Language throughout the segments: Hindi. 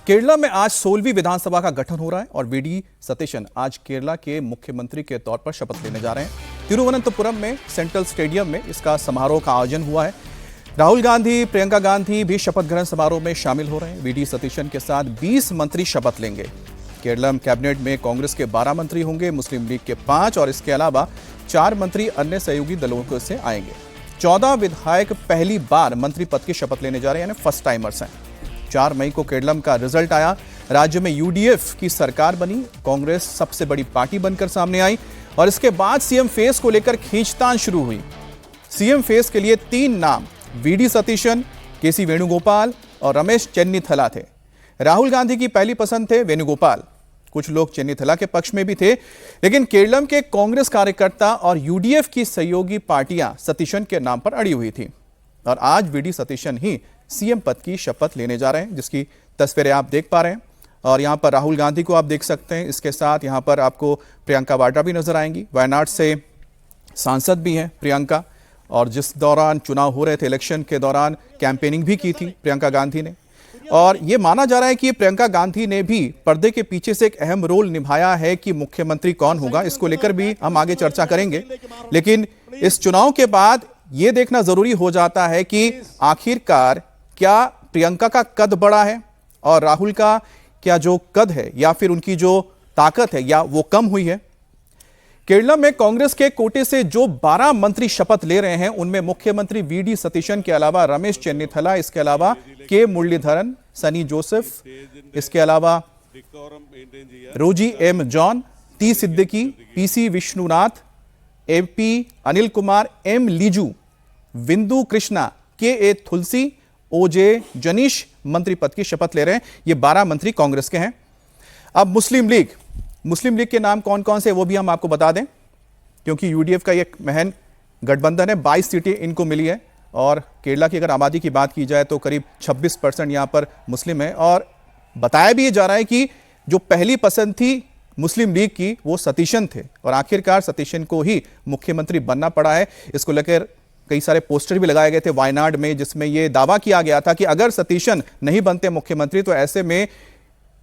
केरला में आज 16वीं विधानसभा का गठन हो रहा है और वीडी सतीशन आज केरला के मुख्यमंत्री के तौर पर शपथ लेने जा रहे हैं। तिरुवनंतपुरम में सेंट्रल स्टेडियम में इसका समारोह का आयोजन हुआ है। राहुल गांधी, प्रियंका गांधी भी शपथ ग्रहण समारोह में शामिल हो रहे हैं। वीडी सतीशन के साथ 20 मंत्री शपथ लेंगे। केरला कैबिनेट में कांग्रेस के 12 मंत्री होंगे, मुस्लिम लीग के 5 और इसके अलावा 4 मंत्री अन्य सहयोगी दलों से आएंगे। 14 विधायक पहली बार मंत्री पद की शपथ लेने जा रहे हैं, यानी फर्स्ट टाइमर्स हैं। 4 मई को केरलम का रिजल्ट आया। राज्य में यूडीएफ की सरकार बनी, कांग्रेस सबसे बड़ी पार्टी बनकर सामने आई और इसके बाद सीएम फेस को लेकर खींचतान शुरू हुई। सीएम फेस के लिए 3 नाम वीडी सतीशन, केसी वेणुगोपाल और रमेश चेन्नीथला थे। राहुल गांधी की पहली पसंद थे वेणुगोपाल। कुछ लोग चेन्नीथला के पक्ष में भी थे, लेकिन केरलम के कांग्रेस कार्यकर्ता और यूडीएफ की सहयोगी पार्टियां सतीशन के नाम पर अड़ी हुई थी और आज वीडी सतीशन ही सीएम पद की शपथ लेने जा रहे हैं, जिसकी तस्वीरें आप देख पा रहे हैं। और यहां पर राहुल गांधी को आप देख सकते हैं। इसके साथ यहां पर आपको प्रियंका वाड्रा भी नजर आएंगी। वायनाड से सांसद भी हैं प्रियंका, और जिस दौरान चुनाव हो रहे थे, इलेक्शन के दौरान कैंपेनिंग भी की थी प्रियंका गांधी ने। और ये माना जा रहा है कि प्रियंका गांधी ने भी पर्दे के पीछे से एक अहम रोल निभाया है कि मुख्यमंत्री कौन होगा। इसको लेकर भी हम आगे चर्चा करेंगे, लेकिन इस चुनाव के बाद ये देखना जरूरी हो जाता है कि आखिरकार क्या प्रियंका का कद बड़ा है और राहुल का क्या जो कद है या फिर उनकी जो ताकत है या वो कम हुई है। केरला में कांग्रेस के कोटे से जो 12 मंत्री शपथ ले रहे हैं, उनमें मुख्यमंत्री वीडी सतीशन के अलावा रमेश चेन्नीथला, इसके अलावा के मुरलीधरन, सनी जोसेफ, इसके अलावा Rosy M John, T Siddique, PC Vishnunath, AP Anil Kumar, M Liju, Bindu Krishna, K A तुलसी, ओजे जनीश मंत्री पद की शपथ ले रहे हैं। ये 12 मंत्री कांग्रेस के हैं। अब मुस्लिम लीग के नाम कौन कौन से वो भी हम आपको बता दें, क्योंकि यूडीएफ का एक महन गठबंधन है। 22 सीटें इनको मिली है और केरला की अगर आबादी की बात की जाए तो करीब 26% यहां पर मुस्लिम है। और बताया भी जा रहा है कि जो पहली पसंद थी मुस्लिम लीग की वो सतीशन थे और आखिरकार सतीशन को ही मुख्यमंत्री बनना पड़ा है। इसको लेकर कई सारे पोस्टर भी लगाए गए थे वायनाड में, जिसमें यह दावा किया गया था कि अगर सतीशन नहीं बनते मुख्यमंत्री तो ऐसे में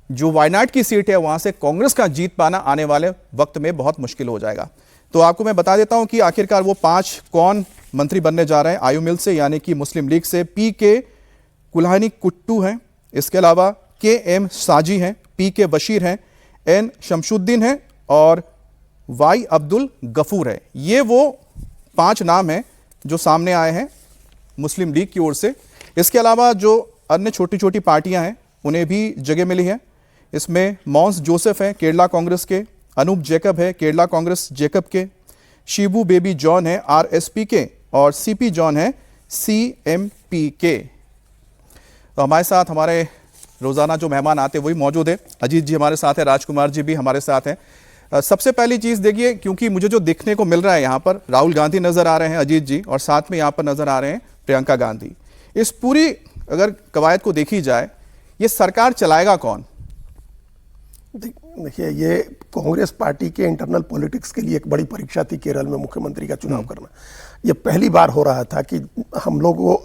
जो वायनाड की सीट है वहां से कांग्रेस का जीत पाना आने वाले वक्त में बहुत मुश्किल हो जाएगा। तो आपको मैं बता देता हूं कि आखिरकार वो 5 कौन मंत्री बनने जा रहे हैं। आयु मिल से यानी कि मुस्लिम लीग से पी के कुल्हानी कुट्टू हैं, इसके अलावा के एम साजी हैं, पी के बशीर हैं, एन शमशुद्दीन हैं और वाई अब्दुल गफूर है। ये वो 5 नाम हैं जो सामने आए हैं मुस्लिम लीग की ओर से। इसके अलावा जो अन्य छोटी छोटी पार्टियां हैं उन्हें भी जगह मिली है। इसमें मॉन्स जोसेफ हैं केरला कांग्रेस के, अनूप जैकब है केरला कांग्रेस जैकब के, शिबू बेबी जॉन है आरएसपी के और सीपी जॉन है सीएमपी के। तो हमारे साथ हमारे रोजाना जो मेहमान आते हैं वही मौजूद है। अजीत जी हमारे साथ है, राजकुमार जी भी हमारे साथ हैं। सबसे पहली चीज देखिए, क्योंकि मुझे जो देखने को मिल रहा है यहाँ पर राहुल गांधी नजर आ रहे हैं अजीत जी, और साथ में यहाँ पर नजर आ रहे हैं प्रियंका गांधी। इस पूरी अगर कवायद को देखी जाए, ये सरकार चलाएगा कौन? देखिए, ये कांग्रेस पार्टी के इंटरनल पॉलिटिक्स के लिए एक बड़ी परीक्षा थी केरल में मुख्यमंत्री का चुनाव करना। ये पहली बार हो रहा था कि हम लोगों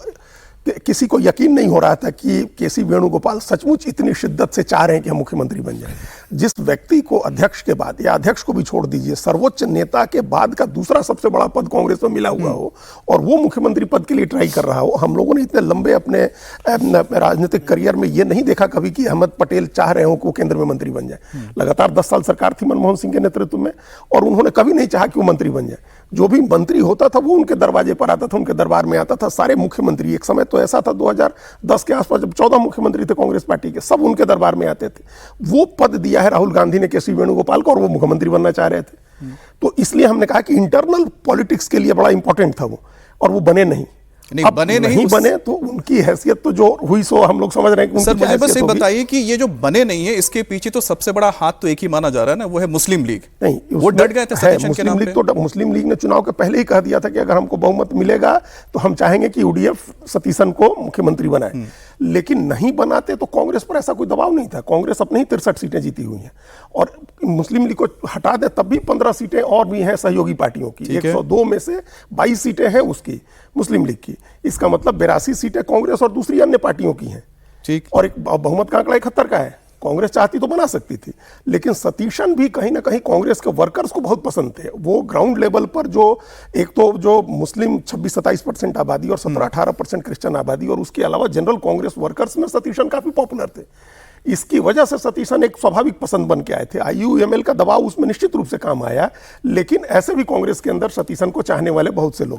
किसी को यकीन नहीं हो रहा था कि केसी वेणुगोपाल सचमुच इतनी शिद्दत से चाह रहे हैं कि हम मुख्यमंत्री बन जाएं। जिस व्यक्ति को अध्यक्ष के बाद, या अध्यक्ष को भी छोड़ दीजिए, सर्वोच्च नेता के बाद का दूसरा सबसे बड़ा पद कांग्रेस में मिला हुआ हो और वो मुख्यमंत्री पद के लिए ट्राई कर रहा हो। हम लोगों ने इतने लंबे अपने राजनीतिक करियर में ये नहीं देखा कभी कि अहमद पटेल चाह रहे हो कि वो केंद्र में मंत्री बन जाए। लगातार 10 साल सरकार थी मनमोहन सिंह के नेतृत्व में और उन्होंने कभी नहीं चाहा कि वो मंत्री बन जाए। जो भी मंत्री होता था वो उनके दरवाजे पर आता था, उनके दरबार में आता था। सारे मुख्यमंत्री, एक समय तो ऐसा था 2010 के आसपास जब 14 मुख्यमंत्री थे कांग्रेस पार्टी के, सब उनके दरबार में आते थे। वो पद दिया है राहुल गांधी ने केसी वेणुगोपाल को और वो मुख्यमंत्री बनना चाह रहे थे। तो इसलिए हमने कहा कि इंटरनल पॉलिटिक्स के लिए बड़ा इंपॉर्टेंट था वो, और वो बने नहीं। बने तो उनकी हैसियत तो जो हुई सो हम लोग समझ रहे हैं कि सर मुझे बस ये बताइए कि ये जो बने नहीं है इसके पीछे तो सबसे बड़ा हाथ तो एक ही माना जा रहा है ना, वो है मुस्लिम लीग। नहीं, वो डट गए थे सतीशन के नाम पे। मुस्लिम लीग ने चुनाव के पहले ही कह दिया था कि अगर हमको बहुमत मिलेगा तो हम चाहेंगे कि यूडीएफ सतीशन को मुख्यमंत्री बनाए। लेकिन नहीं बनाते तो कांग्रेस पर ऐसा कोई दबाव नहीं था। कांग्रेस अपने ही 63 सीटें जीती हुई हैं और मुस्लिम लीग को हटा दे तब भी 15 सीटें और भी हैं सहयोगी पार्टियों की। 102 में से 22 सीटें हैं उसकी मुस्लिम लीग की। इसका मतलब 82 सीटें कांग्रेस और दूसरी अन्य पार्टियों की हैं। ठीक। और एक बहुमत का आंकड़ा 71 का है। कांग्रेस चाहती तो बना सकती थी, लेकिन सतीशन भी कहीं ना कहीं कांग्रेस के वर्कर्स को बहुत पसंद थे। वो ग्राउंड लेवल पर जो एक तो जो मुस्लिम 26-27% आबादी और 17-18% क्रिश्चियन आबादी, और उसके अलावा जनरल कांग्रेस वर्कर्स में सतीशन काफी पॉपुलर थे। इसकी वजह से सतीशन एक स्वाभाविक पसंद बन के आए थे। IUML का दबाव उसमें निश्चित रूप से काम आया, लेकिन ऐसे भी कांग्रेस के अंदर सतीशन को चाहने वाले बहुत से लोग थे।